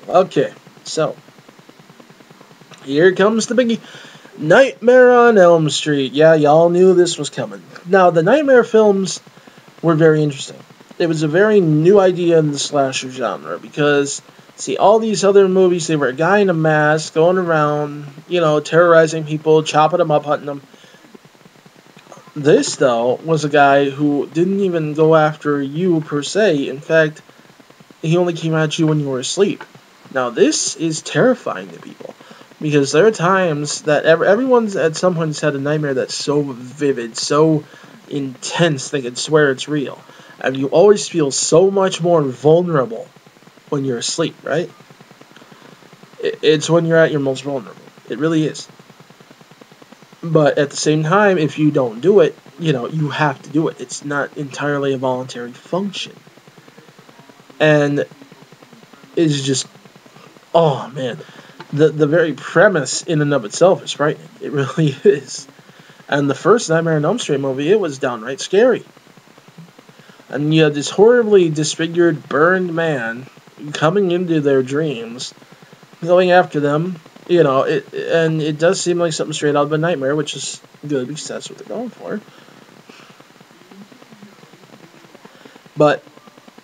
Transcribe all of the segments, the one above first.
Okay, so here comes the biggie. Nightmare on Elm Street. Yeah, y'all knew this was coming. Now, the Nightmare films were very interesting. It was a very new idea in the slasher genre because, see, all these other movies, they were a guy in a mask going around, terrorizing people, chopping them up, hunting them. This, though, was a guy who didn't even go after you per se. In fact, he only came at you when you were asleep. Now, this is terrifying to people because there are times that everyone's at some point has had a nightmare that's so vivid, so intense, they could swear it's real. And you always feel so much more vulnerable when you're asleep, right? It's when you're at your most vulnerable. It really is. But at the same time, if you don't do it, you have to do it. It's not entirely a voluntary function. And it's just, oh man, the very premise in and of itself is frightening. It really is. And the first Nightmare on Elm Street movie, it was downright scary. And you had this horribly disfigured, burned man coming into their dreams, going after them. And it does seem like something straight out of a nightmare, which is good because that's what they're going for. But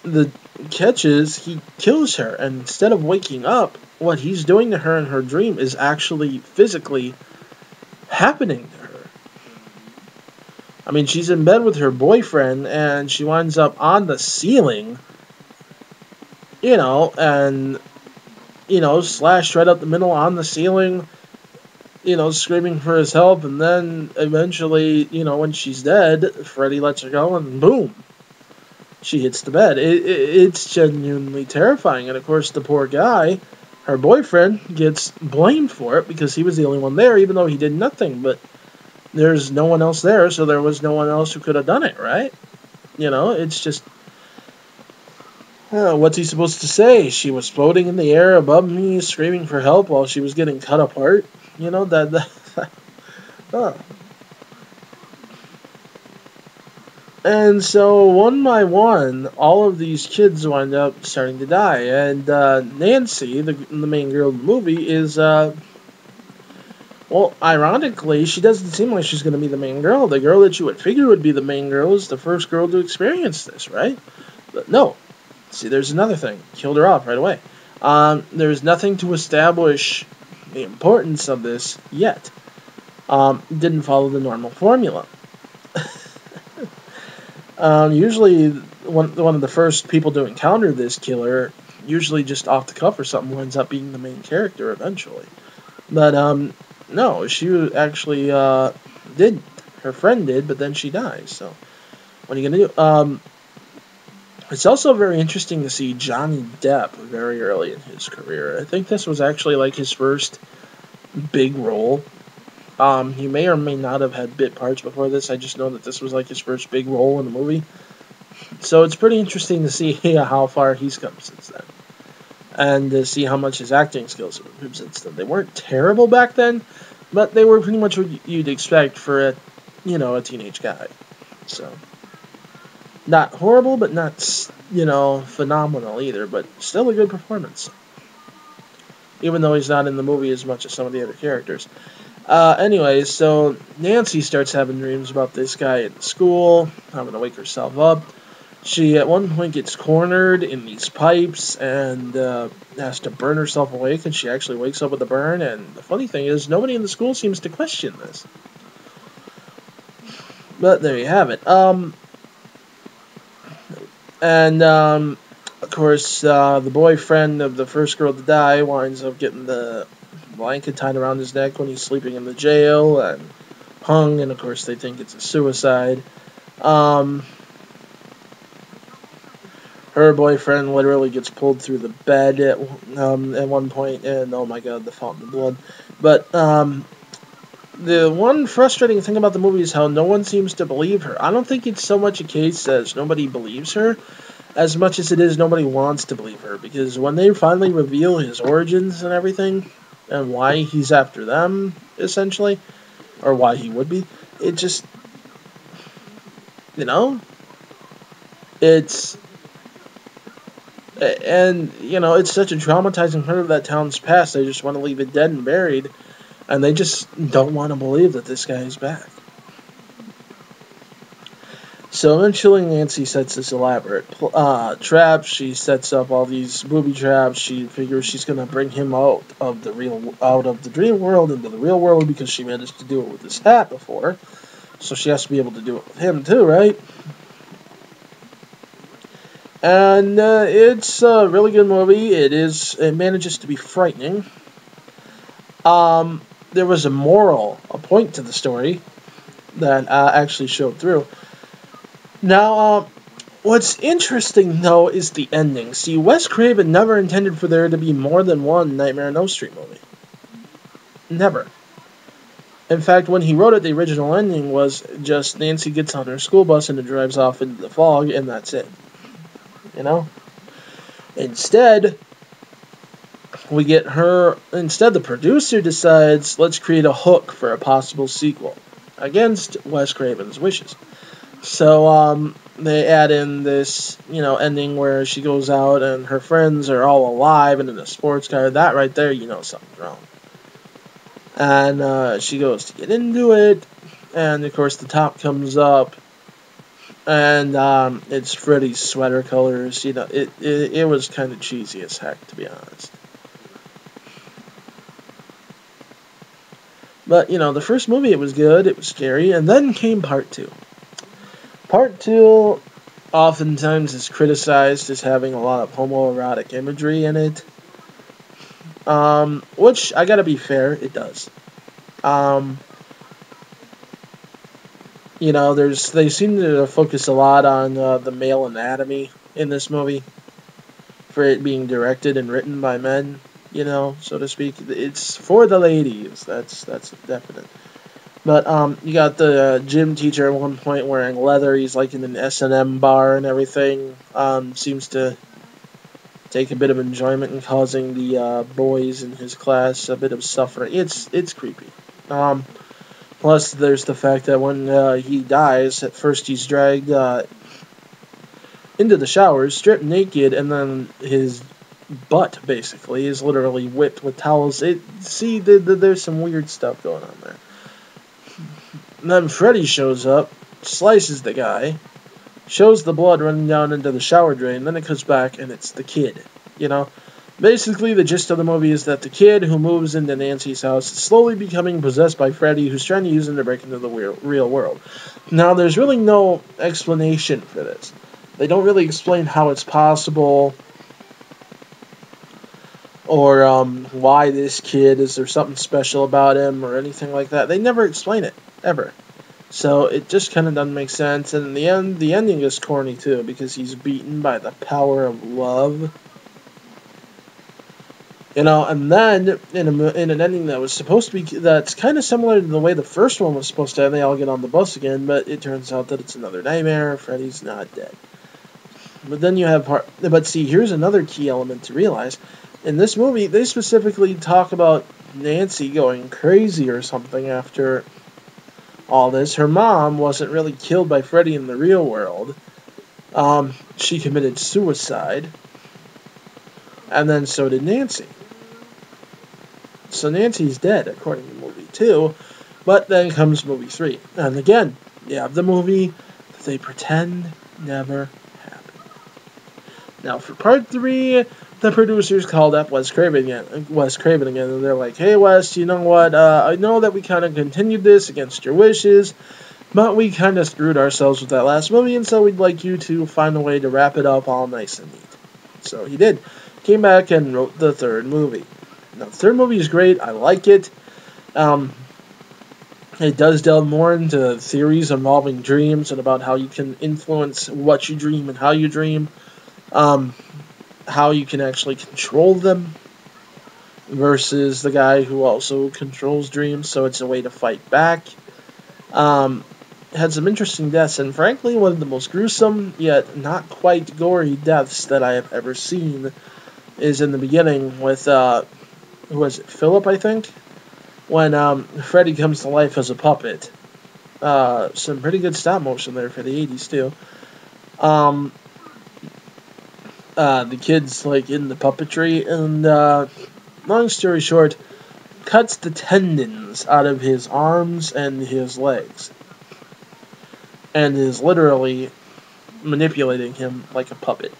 the catch is, he kills her, and instead of waking up, what he's doing to her in her dream is actually physically happening to her. I mean, she's in bed with her boyfriend, and she winds up on the ceiling, and, slashed right up the middle on the ceiling, screaming for his help, and then eventually, when she's dead, Freddy lets her go, and boom, she hits the bed. It's genuinely terrifying, and of course, the poor guy, her boyfriend, gets blamed for it because he was the only one there, even though he did nothing, but there's no one else there, so there was no one else who could have done it, right? It's just, what's he supposed to say? She was floating in the air above me, screaming for help while she was getting cut apart. Huh. And so, one by one, all of these kids wind up starting to die. And Nancy, the main girl of the movie, is, well, ironically, she doesn't seem like she's going to be the main girl. The girl that you would figure would be the main girl is the first girl to experience this, right? But no. See, there's another thing. Killed her off right away. There's nothing to establish the importance of this yet. Didn't follow the normal formula. Usually, one of the first people to encounter this killer, usually just off the cuff or something, winds up being the main character eventually. But, no, she actually did. Her friend did, but then she dies. So, what are you going to do? It's also very interesting to see Johnny Depp very early in his career. I think this was actually like his first big role. He may or may not have had bit parts before this. I just know that this was like his first big role in a movie. So it's pretty interesting to see how far he's come since then. And to see how much his acting skills have improved since then. They weren't terrible back then, but they were pretty much what you'd expect for a teenage guy. So, not horrible, but not, phenomenal either, but still a good performance. Even though he's not in the movie as much as some of the other characters. Anyways, so Nancy starts having dreams about this guy in school, having to wake herself up. She, at one point, gets cornered in these pipes and has to burn herself awake, and she actually wakes up with a burn, and the funny thing is, nobody in the school seems to question this. But there you have it. Of course, the boyfriend of the first girl to die winds up getting the blanket tied around his neck when he's sleeping in the jail and hung, and of course they think it's a suicide. Her boyfriend literally gets pulled through the bed at one point, and oh my god, the fountain of blood. But the one frustrating thing about the movie is how no one seems to believe her. I don't think it's so much a case as nobody believes her, as much as it is nobody wants to believe her, because when they finally reveal his origins and everything, and why he's after them, essentially, or why he would be, it just, it's And, it's such a traumatizing part of that town's past. They just want to leave it dead and buried. And they just don't want to believe that this guy is back. So eventually Nancy sets this elaborate trap. She sets up all these booby traps. She figures she's going to bring him out of the dream world into the real world because she managed to do it with his hat before. So she has to be able to do it with him too, right? And it's a really good movie. It manages to be frightening. There was a point to the story that actually showed through. Now, what's interesting, though, is the ending. See, Wes Craven never intended for there to be more than one Nightmare on Elm Street movie. Never. In fact, when he wrote it, the original ending was just Nancy gets on her school bus and it drives off into the fog, and that's it. Instead, the producer decides, let's create a hook for a possible sequel, against Wes Craven's wishes. So, they add in this, ending where she goes out and her friends are all alive and in a sports car. That right there, something's wrong. And, she goes to get into it, and of course the top comes up, and, it's Freddy's sweater colors. It was kind of cheesy as heck, to be honest. But, the first movie, it was good, it was scary, and then came part 2. Part 2 oftentimes is criticized as having a lot of homoerotic imagery in it. Which, I gotta be fair, it does. They seem to focus a lot on the male anatomy in this movie, for it being directed and written by men, so to speak. It's for the ladies, that's definite. But, you got the gym teacher at one point wearing leather. He's like in an S&M bar and everything. Seems to take a bit of enjoyment in causing the boys in his class a bit of suffering. It's creepy. Plus, there's the fact that when he dies, at first he's dragged into the showers, stripped naked, and then his butt, basically, is literally whipped with towels. There's some weird stuff going on there. And then Freddy shows up, slices the guy, shows the blood running down into the shower drain, then it comes back and it's the kid, Basically, the gist of the movie is that the kid who moves into Nancy's house is slowly becoming possessed by Freddy, who's trying to use him to break into the real world. Now, there's really no explanation for this. They don't really explain how it's possible, or why this kid, is there something special about him, or anything like that. They never explain it. Ever. So it just kind of doesn't make sense. And in the end, the ending is corny too, because he's beaten by the power of love. And then in an ending that was supposed to be, that's kind of similar to the way the first one was supposed to end. They all get on the bus again, but it turns out that it's another nightmare. Freddy's not dead. But then you have but see, here's another key element to realize. In this movie, they specifically talk about Nancy going crazy or something after all this. Her mom wasn't really killed by Freddy in the real world. She committed suicide. And then so did Nancy. So Nancy's dead, according to movie 2. But then comes movie 3. And again, you have the movie that they pretend never happened. Now for part 3, the producers called up Wes Craven again, and they're like, hey Wes, you know what, I know that we kind of continued this against your wishes, but we kind of screwed ourselves with that last movie, and so we'd like you to find a way to wrap it up all nice and neat. So he did. Came back and wrote the third movie. Now, the third movie is great. I like it. It does delve more into theories involving dreams and about how you can influence what you dream and how you dream. How you can actually control them versus the guy who also controls dreams, so it's a way to fight back. Had some interesting deaths, and frankly, one of the most gruesome, yet not quite gory deaths that I have ever seen is in the beginning with, who was it, Philip, I think? When Freddy comes to life as a puppet. Some pretty good stop motion there for the 80s, too. the kid's like in the puppetry, and long story short, cuts the tendons out of his arms and his legs, and is literally manipulating him like a puppet.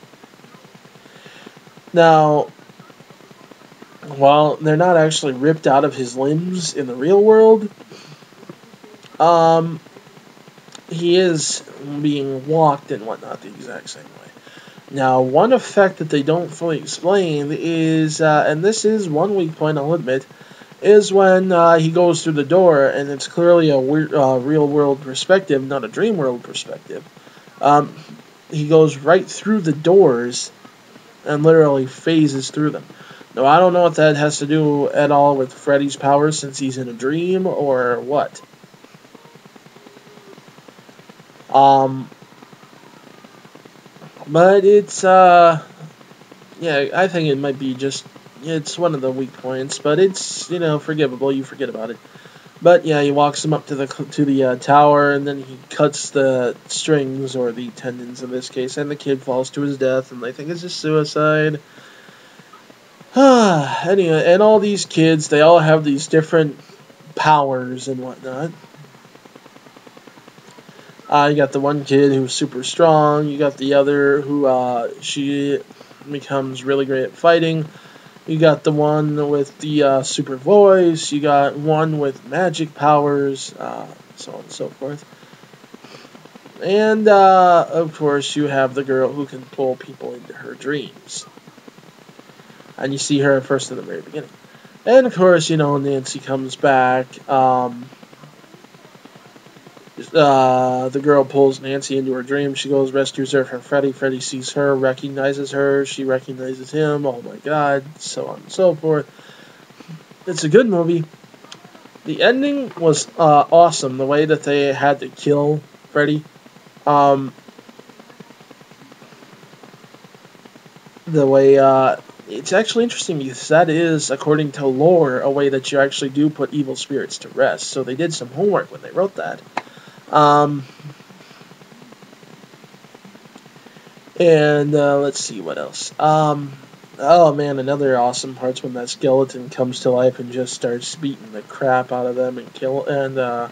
Now, while they're not actually ripped out of his limbs in the real world, he is being walked and whatnot the exact same way. Now, one effect that they don't fully explain is, and this is one weak point, I'll admit, is when he goes through the door, and it's clearly a real-world perspective, not a dream world perspective. He goes right through the doors and literally phases through them. Now, I don't know if that has to do at all with Freddy's powers since he's in a dream or what. But it's, yeah, I think it might be just, it's one of the weak points, but it's, forgivable, you forget about it. But yeah, he walks him up to the tower, and then he cuts the strings, or the tendons in this case, and the kid falls to his death, and they think it's just suicide. Anyway, and all these kids, they all have these different powers and whatnot. You got the one kid who's super strong. You got the other who, she becomes really great at fighting. You got the one with the super voice. You got one with magic powers, so on and so forth. And, of course, you have the girl who can pull people into her dreams. And you see her first in the very beginning. And, of course, Nancy comes back. The girl pulls Nancy into her dream. She goes, rescues her from Freddy. Freddy sees her, recognizes her. She recognizes him. Oh my god. So on and so forth. It's a good movie. The ending was awesome. The way that they had to kill Freddy. The way, it's actually interesting because that is, according to lore, a way that you actually do put evil spirits to rest. So they did some homework when they wrote that. And let's see what else. Oh man, another awesome part's when that skeleton comes to life and just starts beating the crap out of them and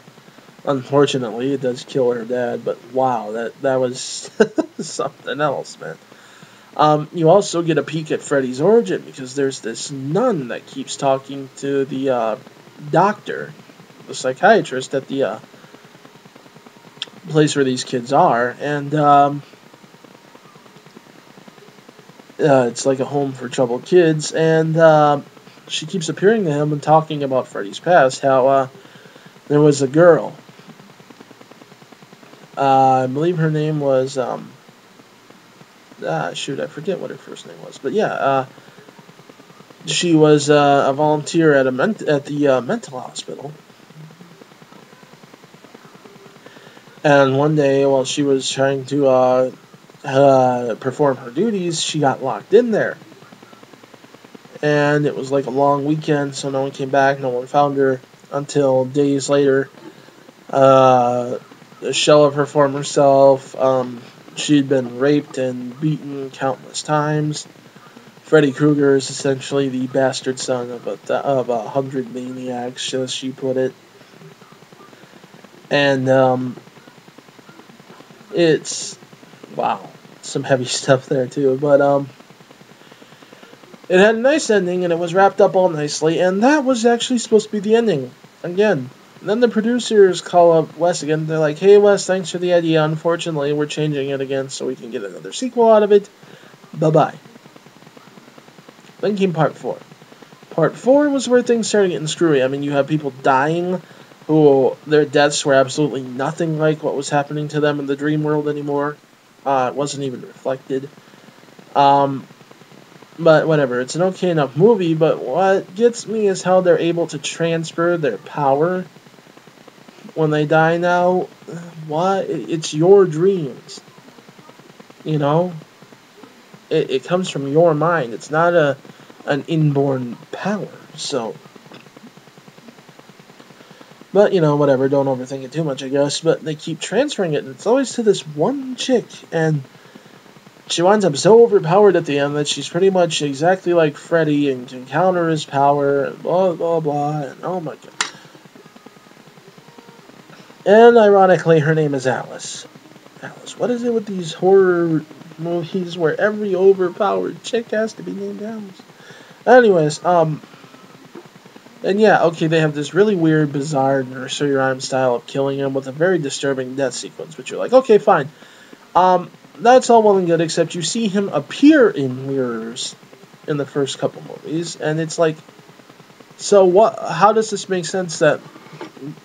unfortunately it does kill her dad, but wow, that was something else, man. You also get a peek at Freddy's origin because there's this nun that keeps talking to the doctor, the psychiatrist at the place where these kids are, and it's like a home for troubled kids, and she keeps appearing to him and talking about Freddy's past, how there was a girl. I believe her name was, shoot, I forget what her first name was, but yeah, she was a volunteer at the mental hospital. And one day, while she was trying to perform her duties, she got locked in there. And it was like a long weekend, so no one came back, no one found her, until days later, a shell of her former self, she'd been raped and beaten countless times. Freddy Krueger is essentially the bastard son of 100 maniacs, as she put it. And, it's, wow, some heavy stuff there too, but, it had a nice ending, and it was wrapped up all nicely, and that was actually supposed to be the ending, again. And then the producers call up Wes again, they're like, hey Wes, thanks for the idea, unfortunately we're changing it again so we can get another sequel out of it, bye-bye. Then came Part 4. Part 4 was where things started getting screwy. I mean, you have people dying, who their deaths were absolutely nothing like what was happening to them in the dream world anymore. It wasn't even reflected. But whatever, it's an okay enough movie, but what gets me is how they're able to transfer their power when they die now. What? It's your dreams. It comes from your mind. It's not an inborn power, so... But, whatever, don't overthink it too much, I guess. But they keep transferring it, and it's always to this one chick, and she winds up so overpowered at the end that she's pretty much exactly like Freddy and can counter his power and blah blah blah, and oh my god. And ironically, her name is Alice. Alice. What is it with these horror movies where every overpowered chick has to be named Alice? Anyways, and yeah, okay, they have this really weird, bizarre nursery rhyme style of killing him with a very disturbing death sequence, which you're like, okay, fine. That's all well and good, except you see him appear in mirrors in the first couple movies, and it's like, so what? How does this make sense that,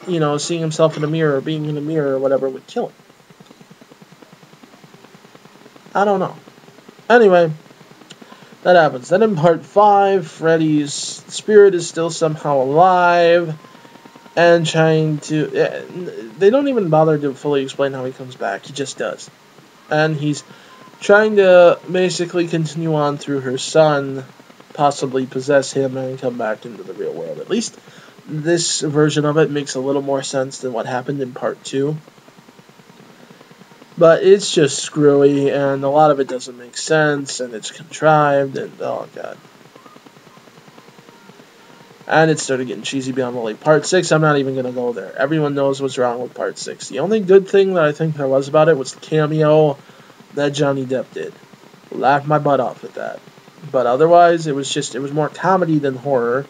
you know, seeing himself in a mirror or being in a mirror or whatever would kill him? I don't know. Anyway, that happens. Then in part 5, Freddy's spirit is still somehow alive and trying to... They don't even bother to fully explain how he comes back. He just does. And he's trying to basically continue on through her son, possibly possess him and come back into the real world. At least this version of it makes a little more sense than what happened in part 2. But it's just screwy, and a lot of it doesn't make sense, and it's contrived, and oh god. And it started getting cheesy beyond belief. Part 6, I'm not even going to go there. Everyone knows what's wrong with Part 6. The only good thing that I think there was about it was the cameo that Johnny Depp did. Laughed my butt off at that. But otherwise, it was more comedy than horror,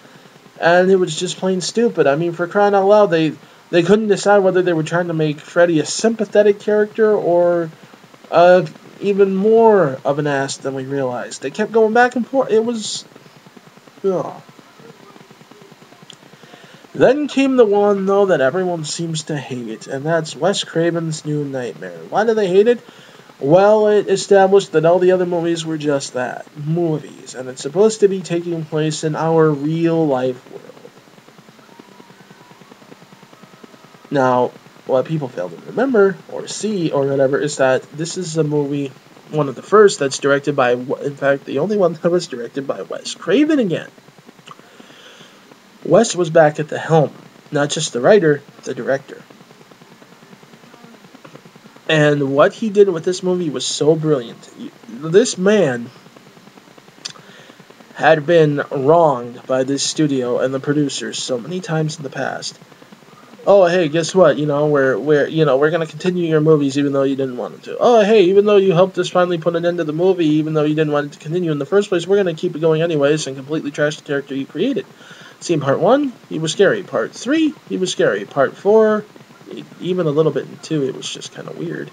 and it was just plain stupid. I mean, for crying out loud, they couldn't decide whether they were trying to make Freddy a sympathetic character or even more of an ass than we realized. They kept going back and forth. It was... Ugh. Then came the one, though, that everyone seems to hate, and that's Wes Craven's New Nightmare. Why do they hate it? Well, it established that all the other movies were just that, movies, and it's supposed to be taking place in our real-life world. Now, what people fail to remember, or see, or whatever, is that this is a movie, one of the first that's directed by, in fact, the only one that was directed by Wes Craven again. Wes was back at the helm, not just the writer, the director. And what he did with this movie was so brilliant. This man had been wronged by this studio and the producers so many times in the past. Oh, hey, guess what? You know, we're going to continue your movies even though you didn't want them to. Oh, hey, even though you helped us finally put an end to the movie, even though you didn't want it to continue in the first place, we're going to keep it going anyways and completely trash the character you created. See, in part 1, he was scary. Part 3, he was scary. Part 4, even a little bit in 2, it was just kind of weird.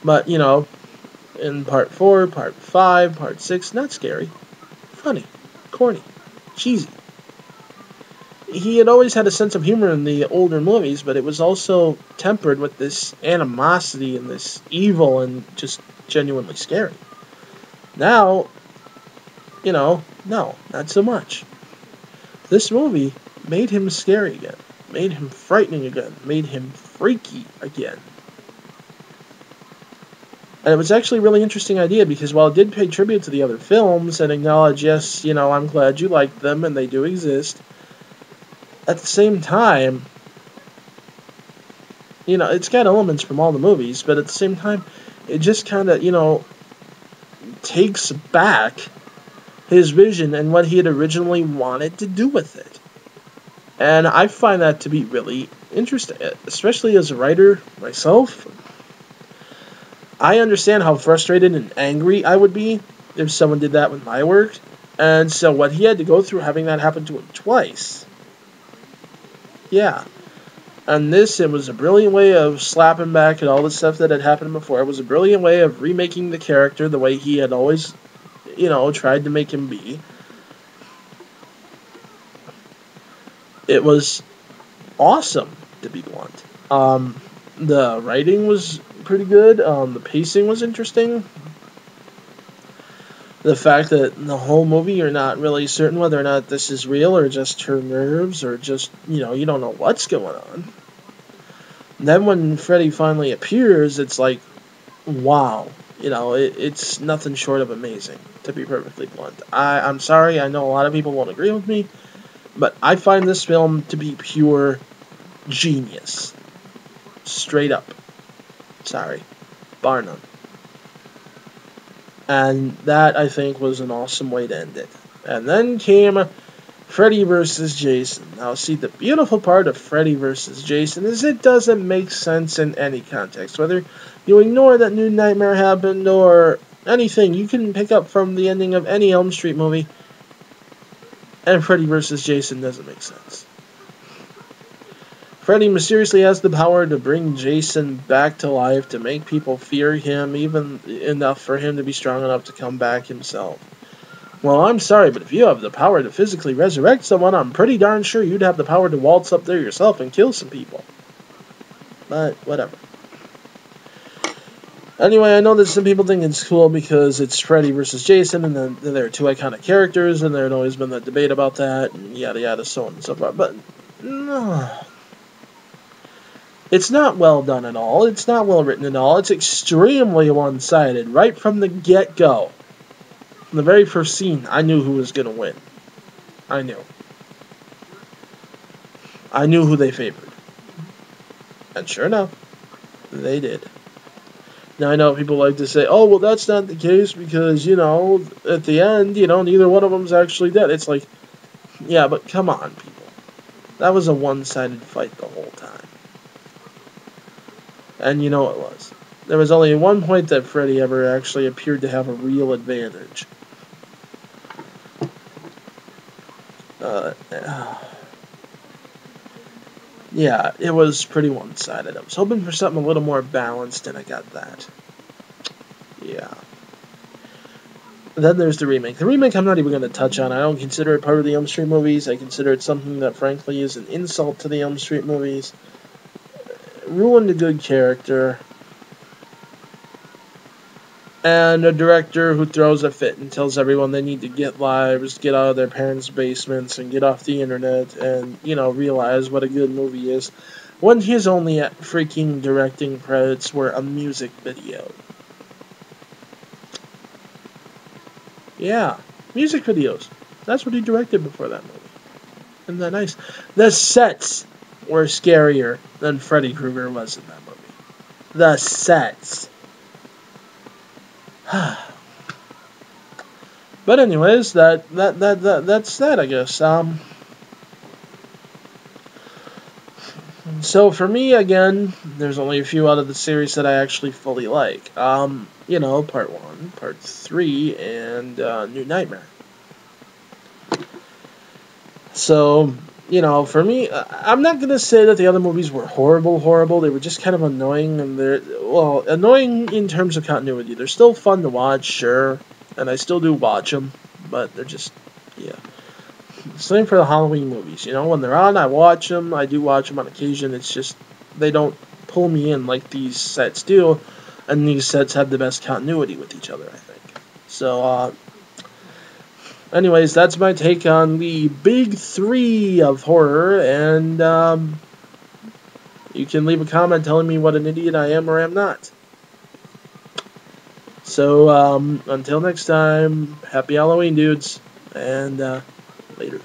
But, you know, in part 4, part 5, part 6, not scary. Funny. Corny. Cheesy. He had always had a sense of humor in the older movies, but it was also tempered with this animosity and this evil and just genuinely scary. Now, you know, no, not so much. This movie made him scary again, made him frightening again, made him freaky again. And it was actually a really interesting idea because while it did pay tribute to the other films and acknowledge, yes, you know, I'm glad you liked them and they do exist, at the same time, you know, it's got elements from all the movies, but at the same time, it just kind of, you know, takes back his vision and what he had originally wanted to do with it. And I find that to be really interesting, especially as a writer myself. I understand how frustrated and angry I would be if someone did that with my work. And so what he had to go through having that happen to him twice. Yeah. And this, it was a brilliant way of slapping back at all the stuff that had happened before. It was a brilliant way of remaking the character the way he had always, you know, tried to make him be. It was awesome, to be blunt. The writing was pretty good. The pacing was interesting. The fact that the whole movie you're not really certain whether or not this is real or just her nerves or just, you know, you don't know what's going on. Then when Freddy finally appears, it's like, wow. You know, it's nothing short of amazing, to be perfectly blunt. I'm sorry, I know a lot of people won't agree with me, but I find this film to be pure genius. Straight up. Sorry. Bar none. And that, I think, was an awesome way to end it. And then came Freddy vs. Jason. Now, see, the beautiful part of Freddy vs. Jason is it doesn't make sense in any context. Whether you ignore that New Nightmare happened or anything, you can pick up from the ending of any Elm Street movie, and Freddy vs. Jason doesn't make sense. Freddy mysteriously has the power to bring Jason back to life, to make people fear him, even enough for him to be strong enough to come back himself. Well, I'm sorry, but if you have the power to physically resurrect someone, I'm pretty darn sure you'd have the power to waltz up there yourself and kill some people. But, whatever. Anyway, I know that some people think it's cool because it's Freddy versus Jason, and then there are two iconic characters, and there had always been that debate about that, and yada yada, so on and so forth. But, no. It's not well done at all. It's not well written at all. It's extremely one-sided. Right from the get-go. From the very first scene, I knew who was going to win. I knew. I knew who they favored. And sure enough, they did. Now, I know people like to say, oh, well, that's not the case because, you know, at the end, you know, neither one of them's actually dead. It's like, yeah, but come on, people. That was a one-sided fight the whole time. And you know it was. There was only one point that Freddy ever actually appeared to have a real advantage. Yeah, it was pretty one-sided. I was hoping for something a little more balanced, and I got that. Yeah. Then there's the remake. The remake I'm not even going to touch on. I don't consider it part of the Elm Street movies. I consider it something that, frankly, is an insult to the Elm Street movies. Ruined a good character. And a director who throws a fit and tells everyone they need to get lives, get out of their parents' basements, and get off the internet, and, you know, realize what a good movie is, when his only freaking directing credits were a music video. Yeah, music videos. That's what he directed before that movie. Isn't that nice? The sets were scarier than Freddy Krueger was in that movie. The sets. But anyways, that's that, I guess. So for me, again, there's only a few out of the series that I actually fully like. You know, Part 1, Part 3, and New Nightmare. So, you know, for me, I'm not going to say that the other movies were horrible. They were just kind of annoying, and well, annoying in terms of continuity. They're still fun to watch, sure, and I still do watch them, but they're just, yeah. Same for the Halloween movies, you know, when they're on, I watch them, I do watch them on occasion, it's just, they don't pull me in like these sets do, and these sets have the best continuity with each other, I think. So, anyways, that's my take on the big three of horror, and you can leave a comment telling me what an idiot I am or am not. So, until next time, happy Halloween, dudes, and later.